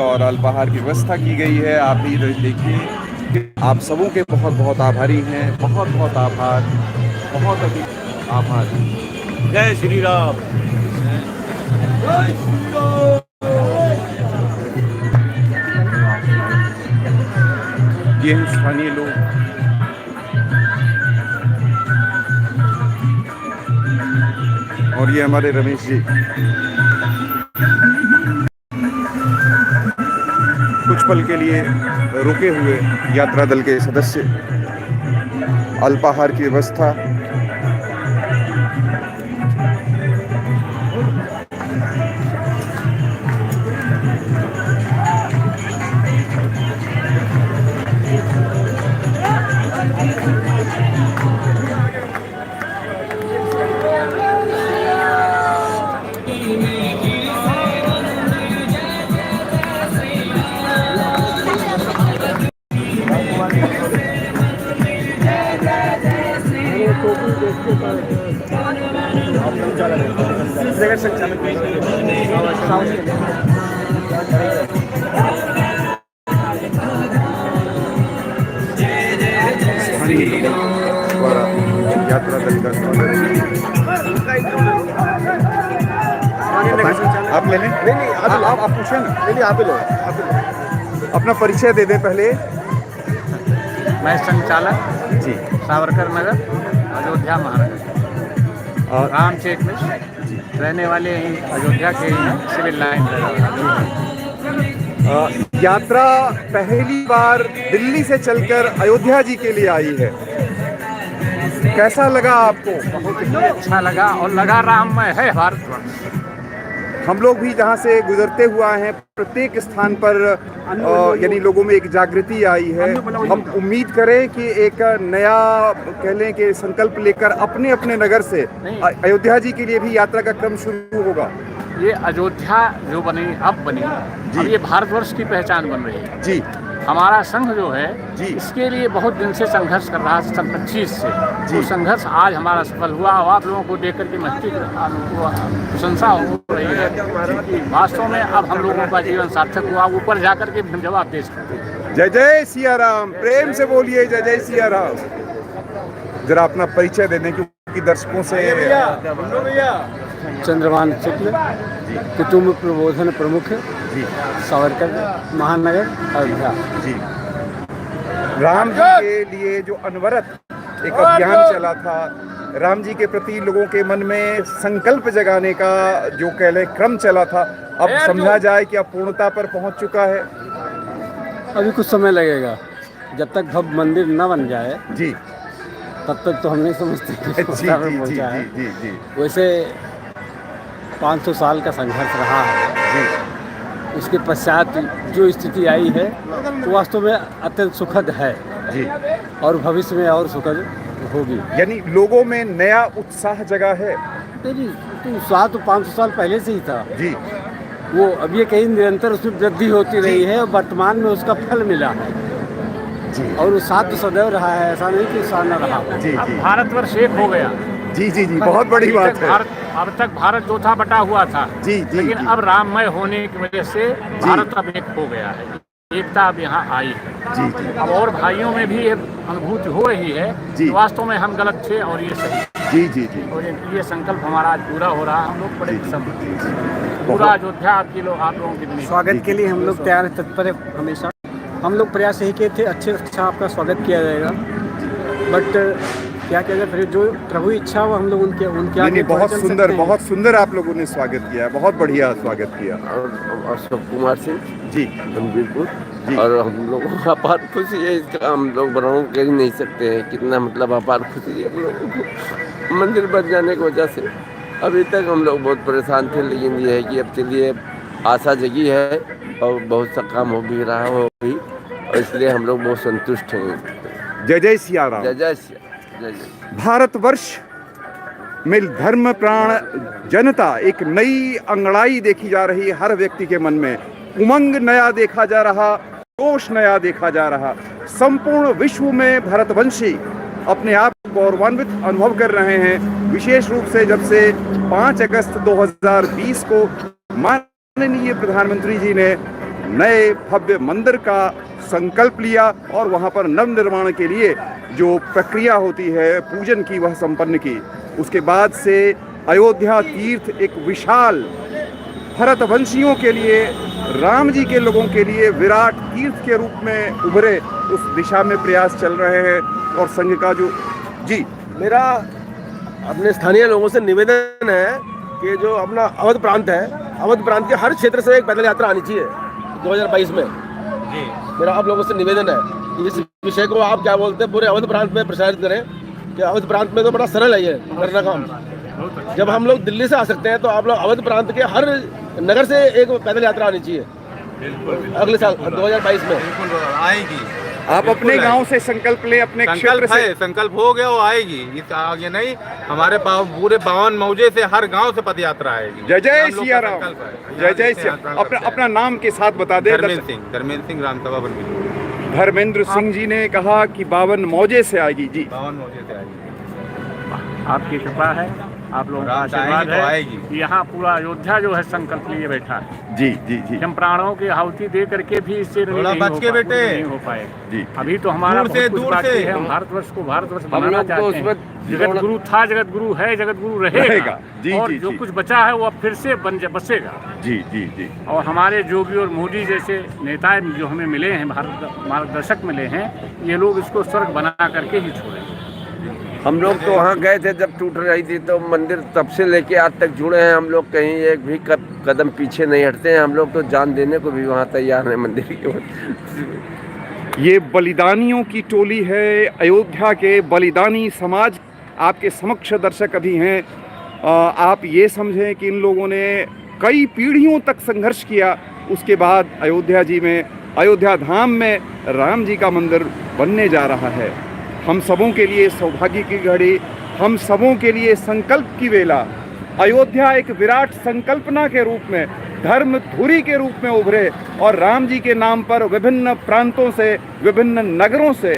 और अल्पाहार की व्यवस्था की गई है। आप भी देखिए, आप सबों के बहुत बहुत आभारी हैं। बहुत बहुत आभार, बहुत अधिक आभार। जय श्री राम। ये हैं स्थानीय लोग। और ये हमारे रमेश जी कुछ पल के लिए रुके हुए यात्रा दल के सदस्य। अल्पाहार की व्यवस्था, द्वारा यात्रा दल का स्वागत। आप ले लें? नहीं, आप पूछे ना। नहीं, आप लो, अपना परिचय दे दें पहले। मैं संचालक जी, सावरकर नगर, अयोध्या महानगर, राम चेक में रहने वाले ही अयोध्या के सिविल लाइन। यात्रा पहली बार दिल्ली से चलकर अयोध्या जी के लिए आई है। कैसा लगा आपको? बहुत ही अच्छा लगा और लगा राममय है भारतवर्ष। हम लोग भी जहाँ से गुजरते हुआ हैं, प्रत्येक स्थान पर यानी लोगों में एक जागृति आई है। हम उम्मीद करें कि एक नया कह लें कि संकल्प लेकर अपने अपने नगर से अयोध्या जी के लिए भी यात्रा का क्रम शुरू होगा। ये अयोध्या जो बनी, अब बनी, अब ये भारतवर्ष की पहचान बन रही है। जी, हमारा संघ जो है जी, इसके लिए बहुत दिन से संघर्ष कर रहा है, सन 25 से। जी। वो संघर्ष आज हमारा सफल हुआ और आप लोगों को देख करके महती प्रशंसा हो रही है कि वास्तव में अब हम लोगों का जीवन सार्थक हुआ। ऊपर जाकर के जवाब दे सकते हैं। जय जय सिया राम। प्रेम से बोलिए जय जय सिया राम। जरा अपना परिचय दे दें क्योंकि दर्शकों से। चंद्रभान शुक्ल, कुटुंब प्रबोधन प्रमुख, जी, सावरकर महानगर, अयोध्या। जी, राम जी के लिए जो अनवरत एक अभियान चला था, राम जी के प्रति लोगों के मन में संकल्प जगाने का जो कह लें क्रम चला था, अब समझा जाए कि अब पूर्णता पर पहुंच चुका है। अभी कुछ समय लगेगा, जब तक भव्य मंदिर न बन जाए जी, तब तक तो हम नहीं समझते कि जी, पूर्णता पर जी, पहुंचा है। जी, जी, वैसे 500 साल का संघर्ष रहा है। जी, उसके पश्चात जो स्थिति आई है वो वास्तव में अत्यंत सुखद है जी, और भविष्य में और सुखद होगी। यानी लोगों में नया उत्साह जगा है। नहीं, तो उत्साह तो 500 साल पहले से ही था। जी, वो अब ये कहीं निरंतर उसमें वृद्धि होती रही है और वर्तमान में उसका फल मिला है। जी, और उत्साह तो सदैव रहा है, ऐसा नहीं कि उत्साह न रहा। जी, अब जी, भारतवर्ष एक हो गया। जी, जी, जी, बहुत बड़ी बात है। अब तक भारत जो था बटा हुआ था, जी, जी, लेकिन जी। अब राममय होने की वजह से भारत अब एक हो गया है। एकता अब यहाँ आई है। जी, जी, अब और भाइयों में भी ये अनुभूति हो रही है जी। कि वास्तव में हम गलत थे और ये सही। जी, जी, जी, और ये संकल्प हमारा आज पूरा हो रहा है। हम लोग बड़े प्रसन्न। पूरा अयोध्या आपकी लोग, आप लोगों की स्वागत के लिए हम लोग तैयार हैं, तत्पर है हमेशा। हम लोग प्रयास यही किए थे, अच्छा आपका स्वागत किया जाएगा। बट क्या किया जाए, फिर जो प्रभु इच्छा वो हम लोग उनके नहीं, आगे बहुत सुंदर आप लोगों ने स्वागत किया है। बहुत बढ़िया स्वागत किया। और अशोक कुमार सिंह जी, गंभीरपुर। जी। और हम लोगों को अपार खुशी है इसका, हम लोग वर्णन कर ही नहीं सकते हैं कितना मतलब अपार खुशी है हम लोगों को मंदिर बन जाने की वजह से। अभी तक हम लोग बहुत परेशान थे, लेकिन ये है कि अब चलिए आशा जगी है और बहुत सा काम हो भी रहा हो भी, और इसलिए हम लोग बहुत संतुष्ट हैं। जय जय सिया राम। जय जय सिया, जय जय। भारतवर्ष में धर्म प्राण जनता एक नई अंगड़ाई देखी जा रही है। हर व्यक्ति के मन में उमंग नया देखा जा रहा, जोश नया देखा जा रहा। संपूर्ण विश्व में भारतवंशी अपने आप को गौरवान्वित अनुभव कर रहे हैं। विशेष रूप से जब से 5 अगस्त 2020 को माननीय प्रधानमंत्री जी ने नए भव्य मंदिर का संकल्प लिया और वहाँ पर नव निर्माण के लिए जो प्रक्रिया होती है पूजन की वह संपन्न की। उसके बाद से अयोध्या तीर्थ एक विशाल भरतवंशियों के लिए, राम जी के लोगों के लिए विराट तीर्थ के रूप में उभरे, उस दिशा में प्रयास चल रहे हैं। और संघ का जो जी मेरा अपने स्थानीय लोगों से निवेदन है कि जो अपना अवध प्रांत है, अवध प्रांत के हर क्षेत्र से एक पैदल यात्रा आनी चाहिए 2022 में। मेरा आप लोगों से निवेदन है कि इस विषय को आप क्या बोलते हैं पूरे अवध प्रांत में प्रसारित करें कि अवध प्रांत में तो बड़ा सरल है ये करना काम। जब हम लोग दिल्ली से आ सकते हैं तो आप लोग अवध प्रांत के हर नगर से एक पैदल यात्रा आनी चाहिए अगले साल 2022 में। आएगी। आप अपने गांव से संकल्प लें, अपने क्षेत्र से। संकल्प हो गया, वो आएगी। इस आगे नहीं, हमारे पूरे 52 मौजे से हर गांव से पद यात्रा आएगी। जय जय सिया राम, जय जय सिया। अपना नाम के साथ बता दें। धर्मेंद्र सिंह रामसभा बन। धर्मेंद्र सिंह जी ने कहा कि 52 मौजे से आएगी। जी 52 मौजे से आएगी। आपकी कृपा है, आप लोगों का आशीर्वाद है। यहाँ पूरा अयोध्या जो है संकल्प लिए बैठा है। जी जी जी। हम प्राणों की आहुति दे करके भी इससे नहीं हो पाए। जी अभी तो हमारा बहुत कुछ बाकी है। हम भारतवर्ष को भारतवर्ष बनाना चाहते हैं। जगत गुरु था, जगत गुरु है, जगत गुरु रहेगा। जी, और जी, जो जी। कुछ बचा है वो अब फिर से बसेगा। जी जी जी। और हमारे जोगी और मोदी जैसे नेता जो हमें मिले हैं, मार्गदर्शक मिले हैं, ये लोग इसको स्वर्ग बना करके ही छोड़ेंगे। हम लोग तो वहाँ गए थे जब टूट रही थी, तो मंदिर तब से लेके आज तक जुड़े हैं। हम लोग कहीं एक भी कदम पीछे नहीं हटते हैं। हम लोग तो जान देने को भी वहाँ तैयार हैं मंदिर के। ये बलिदानियों की टोली है, अयोध्या के बलिदानी समाज आपके समक्ष दर्शक अभी हैं। आप ये समझें कि इन लोगों ने कई पीढ़ियों तक संघर्ष किया। उसके बाद अयोध्या जी में, अयोध्या धाम में राम जी का मंदिर बनने जा रहा है। हम सबों के लिए सौभाग्य की घड़ी, हम सबों के लिए संकल्प की वेला। अयोध्या एक विराट संकल्पना के रूप में, धर्म धुरी के रूप में उभरे और राम जी के नाम पर विभिन्न प्रांतों से, विभिन्न नगरों से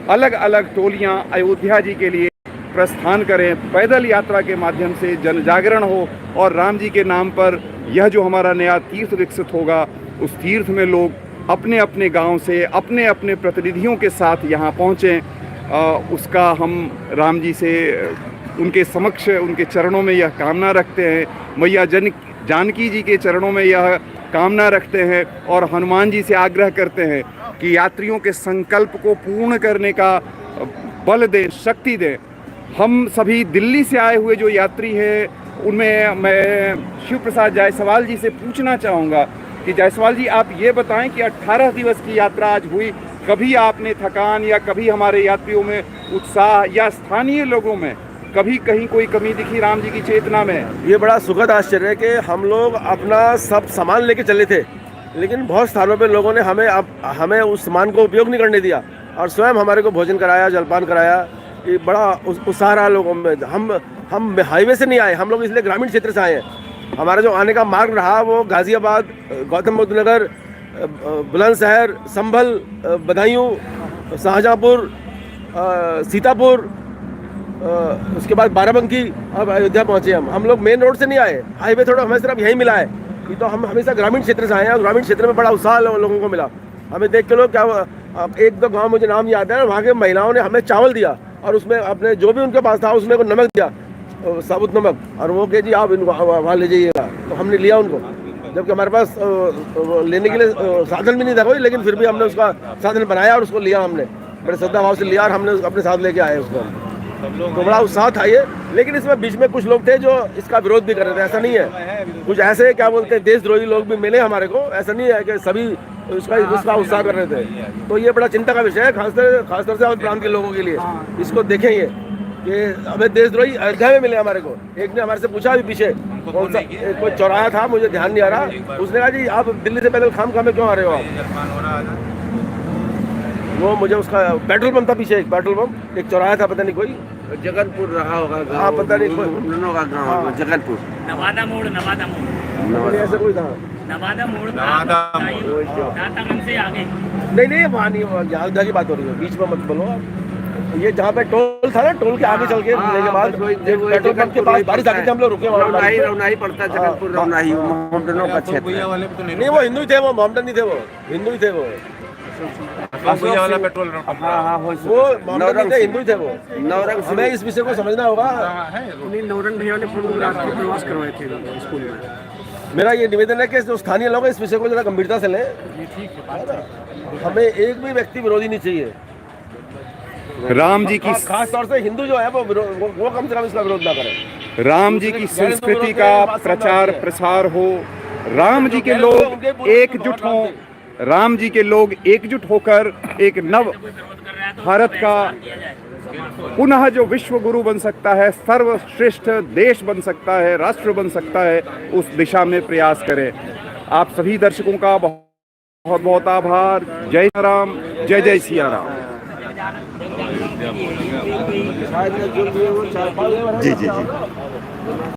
अलग अलग टोलियां अयोध्या जी के लिए प्रस्थान करें। पैदल यात्रा के माध्यम से जन जागरण हो और राम जी के नाम पर यह जो हमारा नया तीर्थ विकसित होगा, उस तीर्थ में लोग अपने अपने गांव से, अपने अपने प्रतिनिधियों के साथ यहाँ पहुँचें। उसका हम राम जी से, उनके समक्ष, उनके चरणों में यह कामना रखते हैं। मैया जानकी जी के चरणों में यह कामना रखते हैं और हनुमान जी से आग्रह करते हैं कि यात्रियों के संकल्प को पूर्ण करने का बल दें, शक्ति दें। हम सभी दिल्ली से आए हुए जो यात्री हैं, उनमें मैं शिव प्रसाद जायसवाल जी से पूछना चाहूँगा कि जायसवाल जी, आप ये बताएं कि 18 दिवस की यात्रा आज हुई, कभी आपने थकान या कभी हमारे यात्रियों में उत्साह या स्थानीय लोगों में कभी कहीं कोई कमी दिखी राम जी की चेतना में? ये बड़ा सुखद आश्चर्य है कि हम लोग अपना सब सामान लेके चले थे, लेकिन बहुत स्थानों पे लोगों ने हमें उस सामान को उपयोग नहीं करने दिया और स्वयं हमारे को भोजन कराया, जलपान कराया। ये बड़ा उत्साह रहा लोगों में। हम हाईवे से नहीं आए, हम लोग इसलिए ग्रामीण क्षेत्र से आए हैं। हमारा जो आने का मार्ग रहा वो गाजियाबाद, गौतम बुद्ध नगर, बुलंदशहर, संभल, बदायूं, शाहजहाँपुर, सीतापुर, उसके बाद बाराबंकी, अब अयोध्या पहुँचे। हम लोग मेन रोड से नहीं आए, हाईवे थोड़ा हमें सिर्फ यहीं मिला है। ये तो हम हमेशा ग्रामीण क्षेत्र से आए हैं और ग्रामीण क्षेत्र में बड़ा उत्साह लोगों को मिला। हमें देख के लोग क्या, एक दो गांव मुझे नाम याद है, वहाँ के महिलाओं ने हमें चावल दिया और उसमें अपने जो भी उनके पास था उसमें को नमक दिया, साबुत नमक, और वो कहे जी आप इनको वहाँ ले जाइएगा। तो हमने लिया उनको, जबकि हमारे पास लेने के लिए साधन भी नहीं था कोई, लेकिन फिर भी हमने उसका साधन बनाया और उसको लिया। हमने बड़े श्रद्धा भाव से लिया और हमने अपने साथ लेके आए उसको। तो बड़ा उत्साह था ये। लेकिन इसमें बीच में कुछ लोग थे जो इसका विरोध भी कर रहे थे। ऐसा नहीं है, कुछ ऐसे क्या बोलते हैं देशद्रोही लोग भी मिले हमारे को। ऐसा नहीं है कि सभी इसका उत्साह कर रहे थे। तो ये बड़ा चिंता का विषय है, खासतौर से प्रांत के लोगों के लिए। इसको देखें ये कि हमें देशद्रोही अयोध्या में मिले हमारे को। एक ने हमारे से पूछा अभी पीछे कौन सा कोई चौराहा था, मुझे ध्यान नहीं आ रहा, उसने कहा जी आप दिल्ली से पैदल खाम में क्यों आ रहे हो आप? वो मुझे उसका पेट्रोल पंप था पीछे, एक पेट्रोल पंप, एक चौराहा था, पता नहीं कोई जगनपुर रहा होगा। हाँ पता नहीं कोई गाँव जगनपुर, नवादा मोड़ ऐसा कोई था। नवादा मोड़ से आगे नहीं वहाँ नहीं, अयोध्या की बात हो रही है, बीच में मत बोलो आप। ये जहाँ पे टोल था ना, टोल के आगे चल के मिलने के बाद पेट्रोल पंप के पास बारिश आती थी, हम लोग रुके वहाँ पे। रौनाही पड़ता है, जगतपुर रौनाही मोहम्मदनों का क्षेत्र भैया है। वाले पे तो नहीं नहीं वो हिंदू ही थे, वो मोहम्मदन नहीं थे, वो हिंदू ही थे वो। भैया वाला पेट्रोल हाँ वो मोहम्मदन नहीं थे, हिंदू ही थे वो। नवरंग हमें इस विषय को समझना होगा। नहीं, नौरंग भैया ने फोटोग्राफ के प्रवास करवाए थे स्कूल में। मेरा ये निवेदन है कि जो स्थानीय लोग हैं इस विषय को जरा गंभीरता से लें। हमें एक भी व्यक्ति विरोधी नहीं चाहिए। राम जी की खास तौर से हिंदू जो है वो कम से कम इसका विरोध ना करें। राम जी की संस्कृति का प्रचार प्रसार हो, राम जी के लोग एकजुट हों, राम जी के लोग एकजुट होकर एक नव भारत का पुनः जो विश्व गुरु बन सकता है, सर्वश्रेष्ठ देश बन सकता है, राष्ट्र बन सकता है, उस दिशा में प्रयास करें। आप सभी दर्शकों का बहुत बहुत आभार। जय राम, जय जय सिया राम। जी जी जी।